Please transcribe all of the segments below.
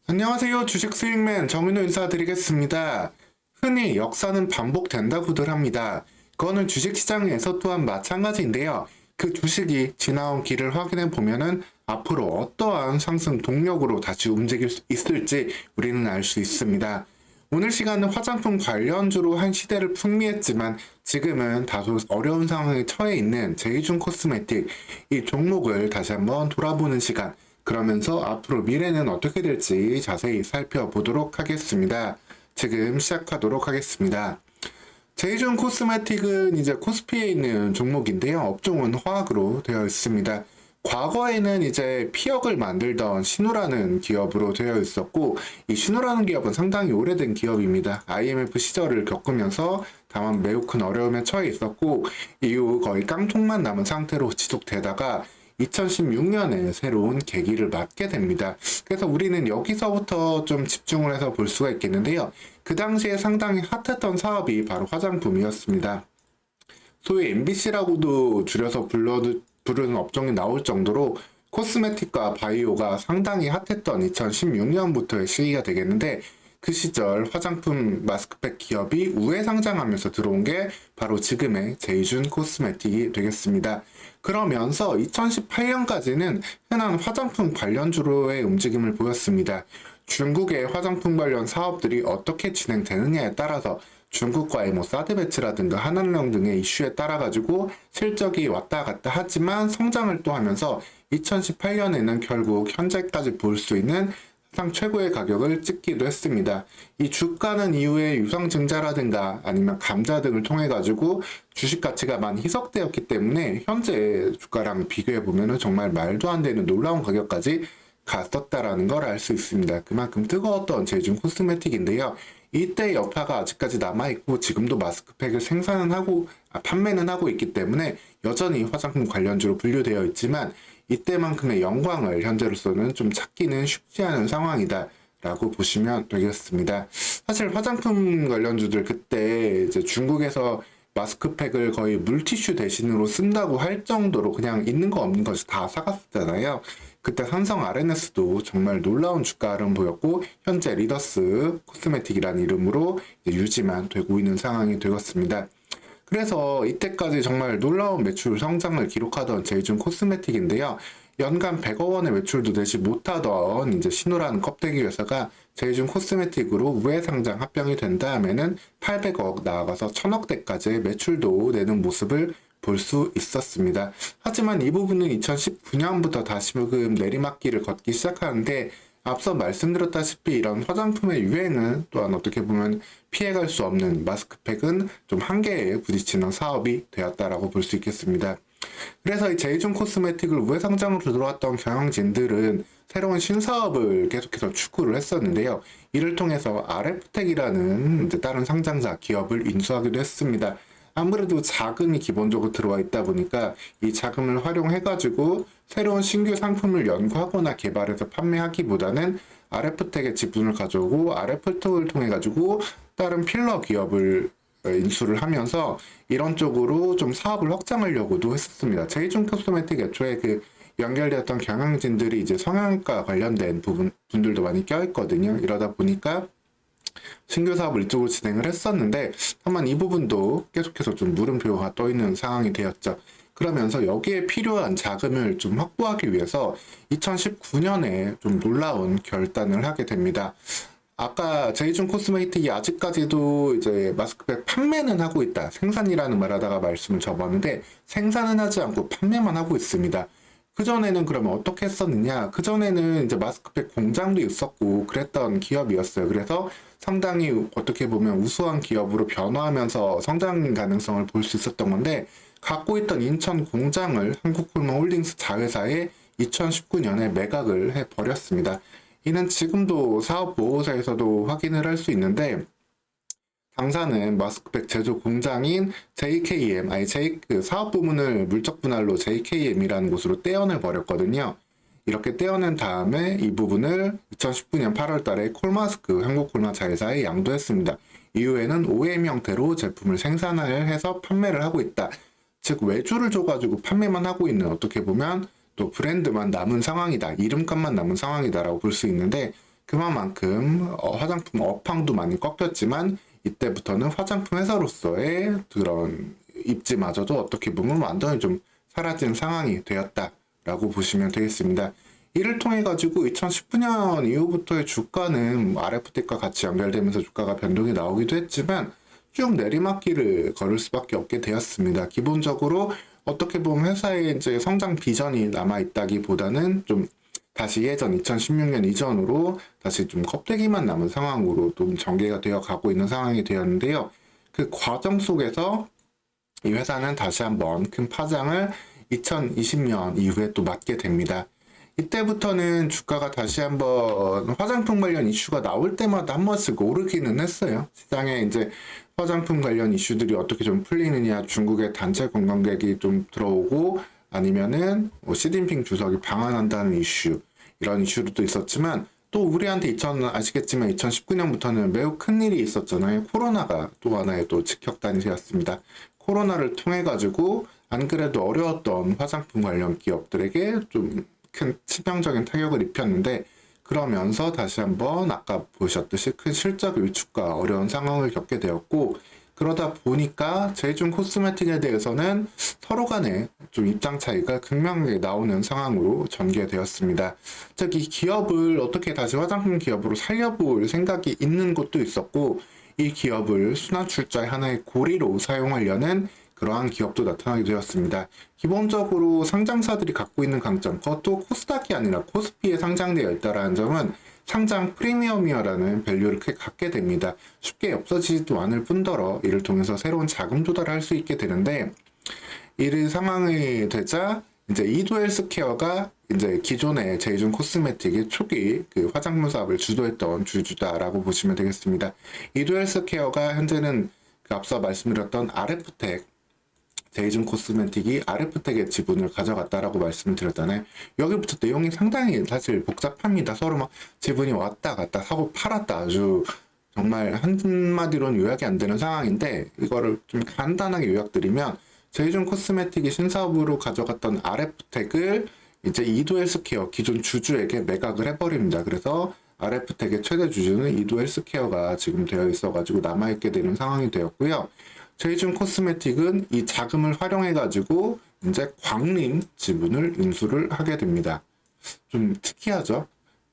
안녕하세요. 주식 수익맨 정윤호 인사드리겠습니다. 흔히 역사는 반복된다고들 합니다. 그거는 주식시장에서 또한 마찬가지인데요. 그 주식이 지나온 길을 확인해 보면은 앞으로 어떠한 상승 동력으로 다시 움직일 수 있을지 우리는 알 수 있습니다. 오늘 시간은 화장품 관련주로 한 시대를 풍미했지만 지금은 다소 어려운 상황에 처해 있는 제이준 코스메틱 이 종목을 다시 한번 돌아보는 시간, 그러면서 앞으로 미래는 어떻게 될지 자세히 살펴보도록 하겠습니다. 지금 시작하도록 하겠습니다. 제이준 코스메틱은 이제 코스피에 있는 종목인데요. 업종은 화학으로 되어 있습니다. 과거에는 이제 피혁을 만들던 신우라는 기업으로 되어 있었고, 이 신우라는 기업은 상당히 오래된 기업입니다. IMF 시절을 겪으면서 다만 매우 큰 어려움에 처해 있었고, 이후 거의 깡통만 남은 상태로 지속되다가 2016년에 새로운 계기를 맞게 됩니다. 그래서 우리는 여기서부터 좀 집중을 해서 볼 수가 있겠는데요. 그 당시에 상당히 핫했던 사업이 바로 화장품이었습니다. 소위 MBC라고도 줄여서 부르는 업종이 나올 정도로 코스메틱과 바이오가 상당히 핫했던 2016년부터의 시기가 되겠는데, 그 시절 화장품 마스크팩 기업이 우회 상장하면서 들어온 게 바로 지금의 제이준 코스메틱이 되겠습니다. 그러면서 2018년까지는 흔한 화장품 관련주로의 움직임을 보였습니다. 중국의 화장품 관련 사업들이 어떻게 진행되느냐에 따라서 중국과의 사드 배치라든가 한한령 등의 이슈에 따라 가지고 실적이 왔다 갔다 하지만 성장을 또 하면서 2018년에는 결국 현재까지 볼 수 있는 사상 최고의 가격을 찍기도 했습니다. 이 주가는 이후에 유상증자라든가 아니면 감자 등을 통해 가지고 주식 가치가 많이 희석되었기 때문에 현재 주가랑 비교해 보면은 정말 말도 안 되는 놀라운 가격까지 갔었다라는 걸 알 수 있습니다. 그만큼 뜨거웠던 제이준 코스메틱인데요. 이때 여파가 아직까지 남아있고 지금도 마스크팩을 판매는 하고 있기 때문에 여전히 화장품 관련주로 분류되어 있지만 이때만큼의 영광을 현재로서는 좀 찾기는 쉽지 않은 상황이다 라고 보시면 되겠습니다. 사실 화장품 관련주들 그때 이제 중국에서 마스크팩을 거의 물티슈 대신으로 쓴다고 할 정도로 그냥 있는 거 없는 것이 다 사갔었잖아요. 그때 삼성 RNS도 정말 놀라운 주가 흐름 보였고 현재 리더스 코스메틱이라는 이름으로 유지만 되고 있는 상황이 되었습니다. 그래서 이때까지 정말 놀라운 매출 성장을 기록하던 제이준 코스메틱인데요. 연간 100억 원의 매출도 내지 못하던 이제 신우라는 껍데기 회사가 제이준 코스메틱으로 우회 상장 합병이 된 다음에는 800억 나아가서 1000억대까지의 매출도 내는 모습을 볼 수 있었습니다. 하지만 이 부분은 2019년부터 다시금 내리막길을 걷기 시작하는데 앞서 말씀드렸다시피 이런 화장품의 유행은 또한 어떻게 보면 피해갈 수 없는 마스크팩은 좀 한계에 부딪히는 사업이 되었다라고 볼 수 있겠습니다. 그래서 이 제이준 코스메틱을 우회 상장으로 들어왔던 경영진들은 새로운 신사업을 계속해서 추구를 했었는데요. 이를 통해서 RF텍이라는 다른 상장사 기업을 인수하기도 했습니다. 아무래도 자금이 기본적으로 들어와 있다 보니까 이 자금을 활용해가지고 새로운 신규 상품을 연구하거나 개발해서 판매하기보다는 RF텍의 지분을 가져오고 RF텍을 통해가지고 다른 필러 기업을 인수를 하면서 이런 쪽으로 좀 사업을 확장하려고도 했었습니다. 제이준 코스메틱 애초에 그 연결되었던 경영진들이 이제 성형외과 관련된 분들도 많이 껴있거든요. 이러다 보니까 신규 사업을 이쪽으로 진행을 했었는데 다만 이 부분도 계속해서 좀 물음표가 떠 있는 상황이 되었죠. 그러면서 여기에 필요한 자금을 좀 확보하기 위해서 2019년에 좀 놀라운 결단을 하게 됩니다. 아까 제이준 코스메틱이 아직까지도 이제 마스크팩 판매는 하고 있다. 생산이라는 말 하다가 말씀을 접었는데 생산은 하지 않고 판매만 하고 있습니다. 그전에는 그러면 어떻게 했었느냐? 그전에는 이제 마스크팩 공장도 있었고 그랬던 기업이었어요. 그래서 상당히 어떻게 보면 우수한 기업으로 변화하면서 성장 가능성을 볼 수 있었던 건데 갖고 있던 인천 공장을 한국홀몬홀딩스 자회사에 2019년에 매각을 해버렸습니다. 이는 지금도 사업보고서에서도 확인을 할 수 있는데 당사는 마스크팩 제조 공장인 JKM, 그 사업 부문을 물적 분할로 JKM이라는 곳으로 떼어내 버렸거든요. 이렇게 떼어낸 다음에 이 부분을 2019년 8월 달에 콜마스크 한국콜마 자회사에 양도했습니다. 이후에는 OEM 형태로 제품을 생산을 해서 판매를 하고 있다. 즉 외주를 줘가지고 판매만 하고 있는, 어떻게 보면 또 브랜드만 남은 상황이다. 이름값만 남은 상황이다라고 볼 수 있는데 그만큼 화장품 업황도 많이 꺾였지만 이때부터는 화장품 회사로서의 그런 입지마저도 어떻게 보면 완전히 좀 사라진 상황이 되었다라고 보시면 되겠습니다. 이를 통해 가지고 2019년 이후부터의 주가는 RFT과 같이 연결되면서 주가가 변동이 나오기도 했지만 쭉 내리막길을 걸을 수밖에 없게 되었습니다. 기본적으로 어떻게 보면 회사의 이제 성장 비전이 남아 있다기보다는 좀 다시 예전 2016년 이전으로 다시 좀 껍데기만 남은 상황으로 좀 전개가 되어 가고 있는 상황이 되었는데요. 그 과정 속에서 이 회사는 다시 한번 큰 파장을 2020년 이후에 또 맞게 됩니다. 이때부터는 주가가 다시 한번 화장품 관련 이슈가 나올 때마다 한 번씩 오르기는 했어요. 시장에 이제 화장품 관련 이슈들이 어떻게 좀 풀리느냐, 중국의 단체 관광객이 좀 들어오고 아니면은 시진핑 주석이 방한한다는 이슈, 이런 이슈도 있었지만 또 우리한테 아시겠지만 2019년부터는 매우 큰 일이 있었잖아요. 코로나가 또 하나의 또 직격탄이 되었습니다. 코로나를 통해 가지고 안 그래도 어려웠던 화장품 관련 기업들에게 좀 큰 치명적인 타격을 입혔는데 그러면서 다시 한번 아까 보셨듯이 큰 실적 위축과 어려운 상황을 겪게 되었고 그러다 보니까 제이준 코스메틱에 대해서는 서로 간에 좀 입장 차이가 극명하게 나오는 상황으로 전개되었습니다. 즉, 이 기업을 어떻게 다시 화장품 기업으로 살려볼 생각이 있는 곳도 있었고, 이 기업을 순환 출자의 하나의 고리로 사용하려는 그러한 기업도 나타나게 되었습니다. 기본적으로 상장사들이 갖고 있는 강점, 그것도 코스닥이 아니라 코스피에 상장되어 있다는 점은 상장 프리미엄이어라는 밸류를 크게 갖게 됩니다. 쉽게 없어지지도 않을 뿐더러 이를 통해서 새로운 자금 조달을 할 수 있게 되는데 이런 상황이 되자 이제 이도 헬스케어가 이제 기존의 제이준 코스메틱의 초기 그 화장품 사업을 주도했던 주주다라고 보시면 되겠습니다. 이도 헬스케어가 현재는 그 앞서 말씀드렸던 RF텍 제이준 코스메틱이 RF텍의 지분을 가져갔다라고 말씀을 드렸잖아요. 여기부터 내용이 상당히 사실 복잡합니다. 서로 막 지분이 왔다 갔다 사고 팔았다 아주 정말 한마디로는 요약이 안 되는 상황인데 이거를 좀 간단하게 요약드리면 제이준 코스메틱이 신사업으로 가져갔던 RF텍을 이제 이도 헬스케어 기존 주주에게 매각을 해버립니다. 그래서 RF텍의 최대 주주는 이도 헬스케어가 지금 되어 있어가지고 남아있게 되는 상황이 되었고요. 제이준 코스메틱은 이 자금을 활용해가지고 이제 광림 지분을 인수를 하게 됩니다. 좀 특이하죠?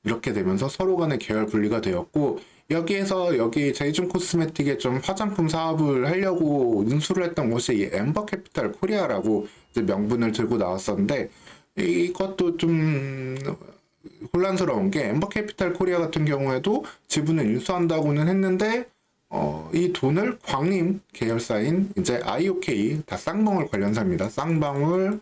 이렇게 되면서 서로 간의 계열 분리가 되었고, 여기 제이준 코스메틱의 좀 화장품 사업을 하려고 인수를 했던 곳이 이 엠버 캐피탈 코리아라고 이제 명분을 들고 나왔었는데, 이것도 좀 혼란스러운 게 엠버 캐피탈 코리아 같은 경우에도 지분을 인수한다고는 했는데, 이 돈을 광림 계열사인 이제 IOK 다 쌍방울 관련사입니다. 쌍방울,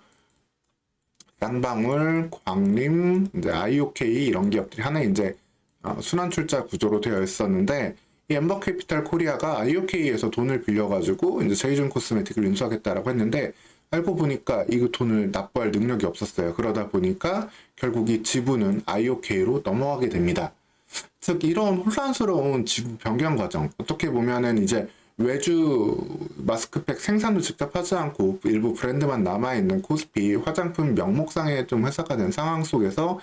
광림, 이제 IOK 이런 기업들이 하나의 이제 순환 출자 구조로 되어 있었는데 이 엠버 캐피탈 코리아가 IOK에서 돈을 빌려가지고 이제 제이준 코스메틱을 인수하겠다라고 했는데 알고 보니까 이 돈을 납부할 능력이 없었어요. 그러다 보니까 결국 이 지분은 IOK로 넘어가게 됩니다. 즉 이런 혼란스러운 지분 변경 과정 어떻게 보면은 이제 외주 마스크팩 생산도 직접 하지 않고 일부 브랜드만 남아있는 코스피 화장품 명목상의 좀 회사가 된 상황 속에서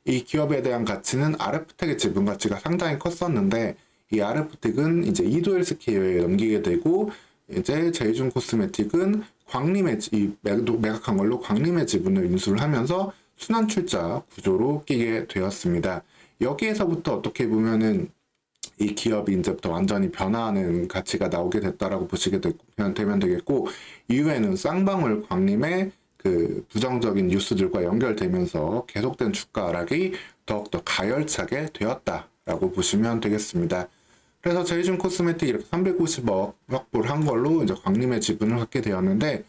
이 기업에 대한 가치는 RF텍의 지분 가치가 상당히 컸었는데 이 RF텍은 이제 이도 헬스케어에 넘기게 되고 이제 제이준 코스메틱은 광림의 매각한 걸로 광림의 지분을 인수를 하면서 순환 출자 구조로 끼게 되었습니다. 여기에서부터 어떻게 보면은 이 기업이 이제부터 완전히 변화하는 가치가 나오게 됐다라고 보시게 되면 되겠고 이후에는 쌍방울 광림의 그 부정적인 뉴스들과 연결되면서 계속된 주가 하락이 더욱더 가열차게 되었다라고 보시면 되겠습니다. 그래서 제이준 코스메틱 이렇게 350억 확보를 한 걸로 이제 광림의 지분을 갖게 되었는데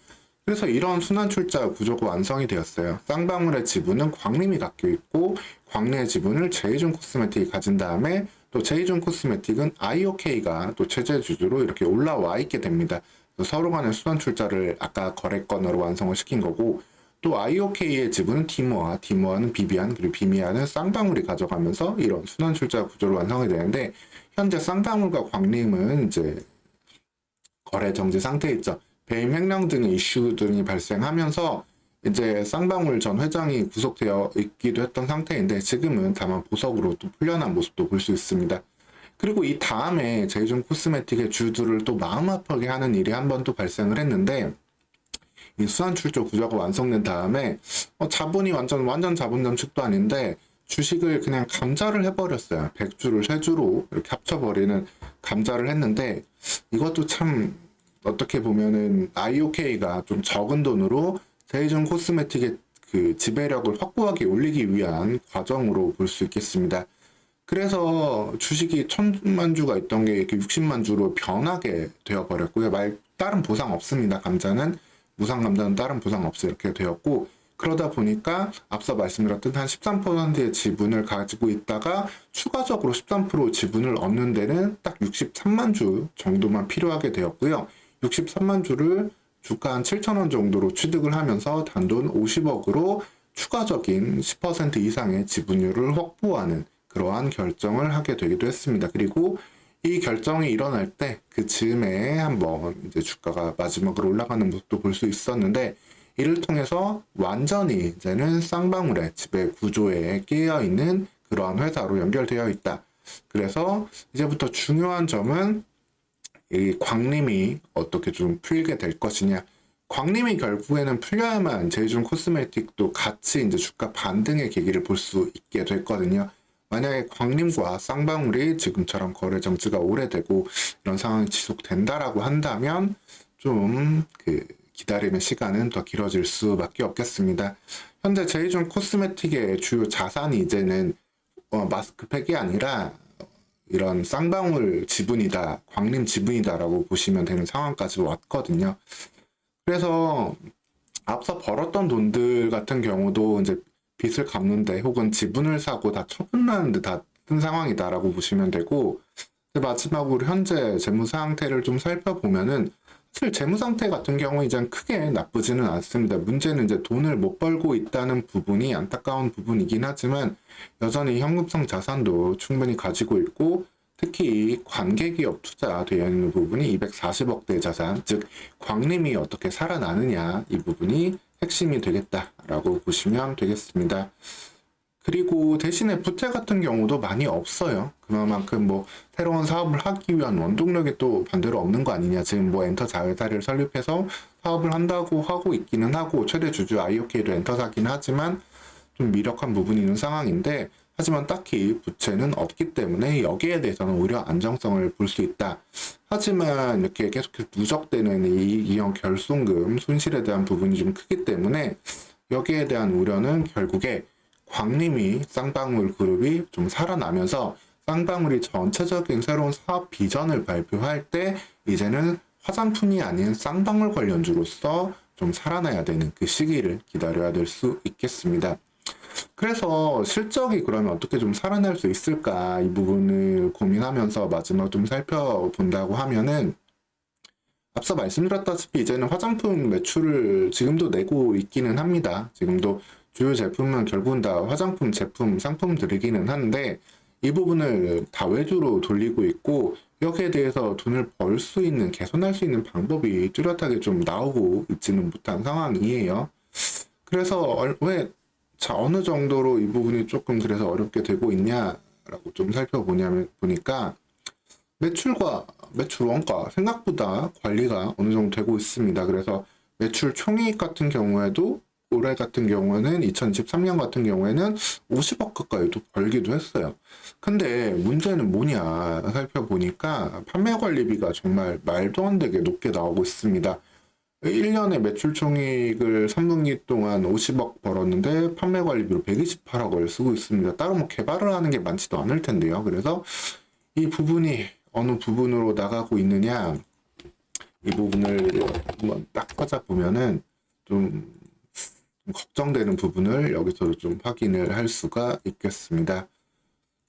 그래서 이런 순환 출자 구조가 완성이 되었어요. 쌍방울의 지분은 광림이 갖고 있고 광림의 지분을 제이준 코스메틱이 가진 다음에 또 제이준 코스메틱은 IOK가 또 최대 주주로 이렇게 올라와 있게 됩니다. 서로 간의 순환 출자를 아까 거래건으로 완성을 시킨 거고 또 IOK의 지분은 디모아는 비비안 그리고 비미안은 쌍방울이 가져가면서 이런 순환 출자 구조로 완성이 되는데 현재 쌍방울과 광림은 이제 거래 정지 상태에 있죠. 배임 횡령 등의 이슈 등이 발생하면서 이제 쌍방울 전 회장이 구속되어 있기도 했던 상태인데 지금은 다만 보석으로 또 풀려난 모습도 볼 수 있습니다. 그리고 이 다음에 제이준 코스메틱의 주주를 또 마음 아프게 하는 일이 한 번 또 발생을 했는데 이 수완 출조 구조가 완성된 다음에 자본이 완전 자본 감축도 아닌데 주식을 그냥 감자를 해버렸어요. 100주를 3주로 이렇게 합쳐버리는 감자를 했는데 이것도 참 어떻게 보면은 IOK가 좀 적은 돈으로 제이준 코스메틱의 그 지배력을 확고하게 올리기 위한 과정으로 볼 수 있겠습니다. 그래서 주식이 1000만 주가 있던 게 이렇게 60만 주로 변하게 되어버렸고요. 다른 보상 없습니다. 감자는. 무상 감자는 다른 보상 없이 이렇게 되었고, 그러다 보니까 앞서 말씀드렸던 한 13%의 지분을 가지고 있다가 추가적으로 13% 지분을 얻는 데는 딱 63만 주 정도만 필요하게 되었고요. 63만 주를 주가 한 7,000원 정도로 취득을 하면서 단돈 50억으로 추가적인 10% 이상의 지분율을 확보하는 그러한 결정을 하게 되기도 했습니다. 그리고 이 결정이 일어날 때 그 즈음에 한번 이제 주가가 마지막으로 올라가는 모습도 볼 수 있었는데 이를 통해서 완전히 이제는 쌍방울의 지배 구조에 끼어 있는 그러한 회사로 연결되어 있다. 그래서 이제부터 중요한 점은 이 광림이 어떻게 좀 풀게 될 것이냐. 광림이 결국에는 풀려야만 제이준 코스메틱도 같이 이제 주가 반등의 계기를 볼 수 있게 됐거든요. 만약에 광림과 쌍방울이 지금처럼 거래 정지가 오래되고 이런 상황이 지속된다라고 한다면 좀 그 기다림의 시간은 더 길어질 수밖에 없겠습니다. 현재 제이준 코스메틱의 주요 자산이 이제는 마스크팩이 아니라 이런 쌍방울 지분이다, 광림 지분이다라고 보시면 되는 상황까지 왔거든요. 그래서 앞서 벌었던 돈들 같은 경우도 이제 빚을 갚는데 혹은 지분을 사고 다 처분하는데 다 뜬 상황이다라고 보시면 되고 마지막으로 현재 재무 상태를 좀 살펴보면은 사실 재무 상태 같은 경우 이제 크게 나쁘지는 않습니다. 문제는 이제 돈을 못 벌고 있다는 부분이 안타까운 부분이긴 하지만 여전히 현금성 자산도 충분히 가지고 있고 특히 관계기업 투자되어 있는 부분이 240억대 자산, 즉 광림이 어떻게 살아나느냐 이 부분이 핵심이 되겠다라고 보시면 되겠습니다. 그리고 대신에 부채 같은 경우도 많이 없어요. 그만큼 뭐 새로운 사업을 하기 위한 원동력이 또 반대로 없는 거 아니냐. 지금 뭐 엔터 자회사를 설립해서 사업을 한다고 하고 있기는 하고 최대 주주 IOK도 엔터사긴 하지만 좀 미력한 부분이 있는 상황인데 하지만 딱히 부채는 없기 때문에 여기에 대해서는 오히려 안정성을 볼 수 있다. 하지만 이렇게 계속해서 누적되는 이 이형 결손금 손실에 대한 부분이 좀 크기 때문에 여기에 대한 우려는 결국에 광림이 쌍방울 그룹이 좀 살아나면서 쌍방울이 전체적인 새로운 사업 비전을 발표할 때 이제는 화장품이 아닌 쌍방울 관련주로서 좀 살아나야 되는 그 시기를 기다려야 될 수 있겠습니다. 그래서 실적이 그러면 어떻게 좀 살아날 수 있을까 이 부분을 고민하면서 마지막 좀 살펴본다고 하면은 앞서 말씀드렸다시피 이제는 화장품 매출을 지금도 내고 있기는 합니다. 지금도 주요 제품은 결국은 다 화장품 제품 상품들이기는 한데 이 부분을 다 외주로 돌리고 있고 여기에 대해서 돈을 벌 수 있는 개선할 수 있는 방법이 뚜렷하게 좀 나오고 있지는 못한 상황이에요. 그래서 어느 정도로 이 부분이 조금 그래서 어렵게 되고 있냐라고 좀 보니까 매출과 매출 원가 생각보다 관리가 어느 정도 되고 있습니다. 그래서 매출 총이익 같은 경우에도 올해 같은 경우에는 2023년 같은 경우에는 50억 가까이도 벌기도 했어요. 근데 문제는 뭐냐 살펴보니까 판매 관리비가 정말 말도 안 되게 높게 나오고 있습니다. 1년에 매출 총이익을 3분기 동안 50억 벌었는데 판매 관리비로 128억을 쓰고 있습니다. 따로 뭐 개발을 하는 게 많지도 않을 텐데요. 그래서 이 부분이 어느 부분으로 나가고 있느냐 이 부분을 한번 딱 찾아보면은 좀 걱정되는 부분을 여기서 좀 확인을 할 수가 있겠습니다.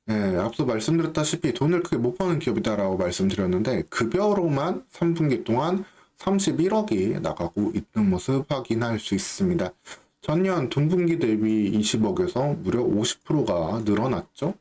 네, 앞서 말씀드렸다시피 돈을 크게 못 버는 기업이다라고 말씀드렸는데 급여로만 3분기 동안 31억이 나가고 있는 모습 확인할 수 있습니다. 전년 동분기 대비 20억에서 무려 50%가 늘어났죠.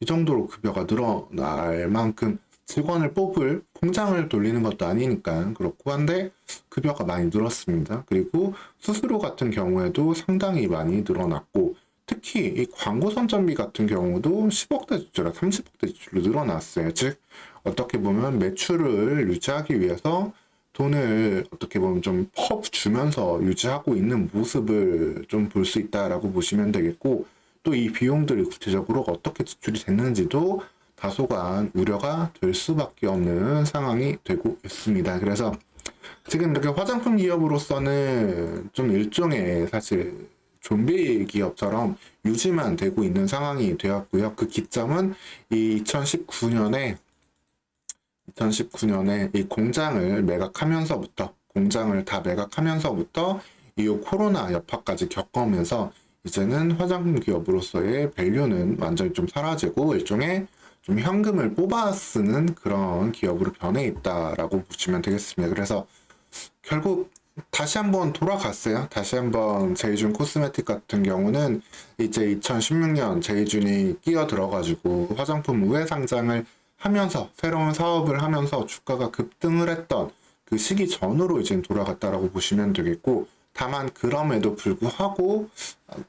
이 정도로 급여가 늘어날 만큼 직원을 뽑을 공장을 돌리는 것도 아니니까 그렇고 한데 급여가 많이 늘었습니다. 그리고 수수료 같은 경우에도 상당히 많이 늘어났고 특히 이 광고 선전비 같은 경우도 10억대 지출에 30억대 지출로 늘어났어요. 즉 어떻게 보면 매출을 유지하기 위해서 돈을 어떻게 보면 좀 퍽 주면서 유지하고 있는 모습을 좀 볼 수 있다라고 보시면 되겠고 또 이 비용들이 구체적으로 어떻게 지출이 됐는지도 다소간 우려가 될 수밖에 없는 상황이 되고 있습니다. 그래서 지금 이렇게 화장품 기업으로서는 좀 일종의 사실 좀비 기업처럼 유지만 되고 있는 상황이 되었고요. 그 기점은 이 2019년에 이 공장을 다 매각하면서부터 이 코로나 여파까지 겪으면서 이제는 화장품 기업으로서의 밸류는 완전히 좀 사라지고 일종의 좀 현금을 뽑아 쓰는 그런 기업으로 변해 있다라고 보시면 되겠습니다. 그래서 결국 다시 한번 돌아갔어요. 다시 한번 제이준 코스메틱 같은 경우는 이제 2016년 제이준이 끼어 들어가지고 화장품 우회 상장을 하면서 새로운 사업을 하면서 주가가 급등을 했던 그 시기 전으로 이제 돌아갔다라고 보시면 되겠고 다만 그럼에도 불구하고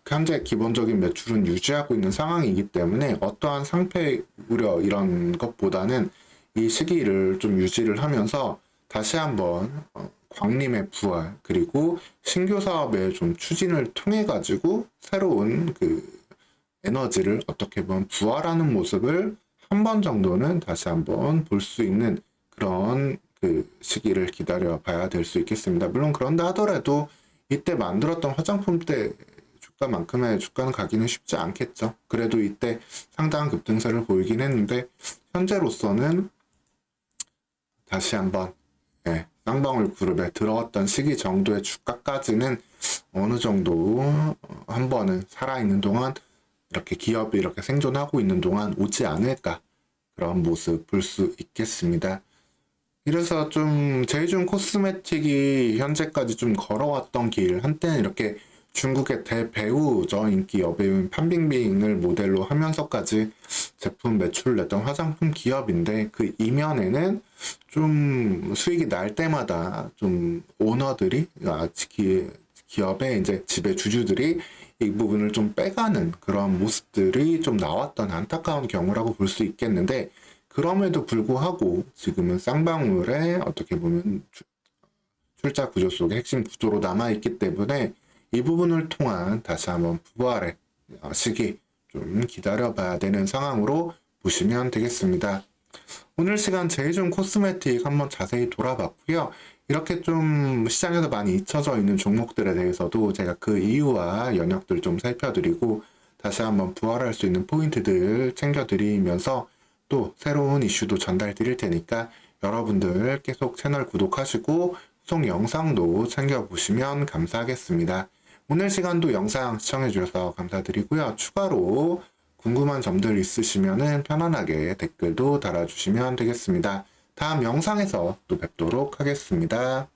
현재 기본적인 매출은 유지하고 있는 상황이기 때문에 어떠한 상패 우려 이런 것보다는 이 시기를 좀 유지를 하면서 다시 한번 광림의 부활 그리고 신규 사업의 좀 추진을 통해 가지고 새로운 그 에너지를 어떻게 보면 부활하는 모습을 한 번 정도는 다시 한번 볼 수 있는 그런 그 시기를 기다려 봐야 될 수 있겠습니다. 물론 그런다 하더라도 이때 만들었던 화장품 때 주가만큼의 주가는 가기는 쉽지 않겠죠. 그래도 이때 상당한 급등세를 보이긴 했는데 현재로서는 다시 한번 쌍방울 그룹에 들어갔던 시기 정도의 주가까지는 어느 정도 한 번은 살아있는 동안 이렇게 기업이 이렇게 생존하고 있는 동안 오지 않을까 그런 모습 볼 수 있겠습니다. 이래서 좀 제이준 코스메틱이 현재까지 좀 걸어왔던 길 한때는 이렇게 중국의 대배우죠 인기 여배우인 판빙빙을 모델로 하면서까지 제품 매출을 냈던 화장품 기업인데 그 이면에는 좀 수익이 날 때마다 좀 오너들이 기업의 이제 지배 주주들이 이 부분을 좀 빼가는 그런 모습들이 좀 나왔던 안타까운 경우라고 볼 수 있겠는데 그럼에도 불구하고 지금은 쌍방울의 어떻게 보면 출자 구조 속의 핵심 구조로 남아있기 때문에 이 부분을 통한 다시 한번 부활의 시기 좀 기다려봐야 되는 상황으로 보시면 되겠습니다. 오늘 시간 제이준 코스메틱 한번 자세히 돌아봤고요. 이렇게 좀 시장에서 많이 잊혀져 있는 종목들에 대해서도 제가 그 이유와 영역들 좀 살펴드리고 다시 한번 부활할 수 있는 포인트들 챙겨드리면서 또 새로운 이슈도 전달 드릴 테니까 여러분들 계속 채널 구독하시고 송 영상도 챙겨보시면 감사하겠습니다. 오늘 시간도 영상 시청해주셔서 감사드리고요. 추가로 궁금한 점들 있으시면 편안하게 댓글도 달아주시면 되겠습니다. 다음 영상에서 또 뵙도록 하겠습니다.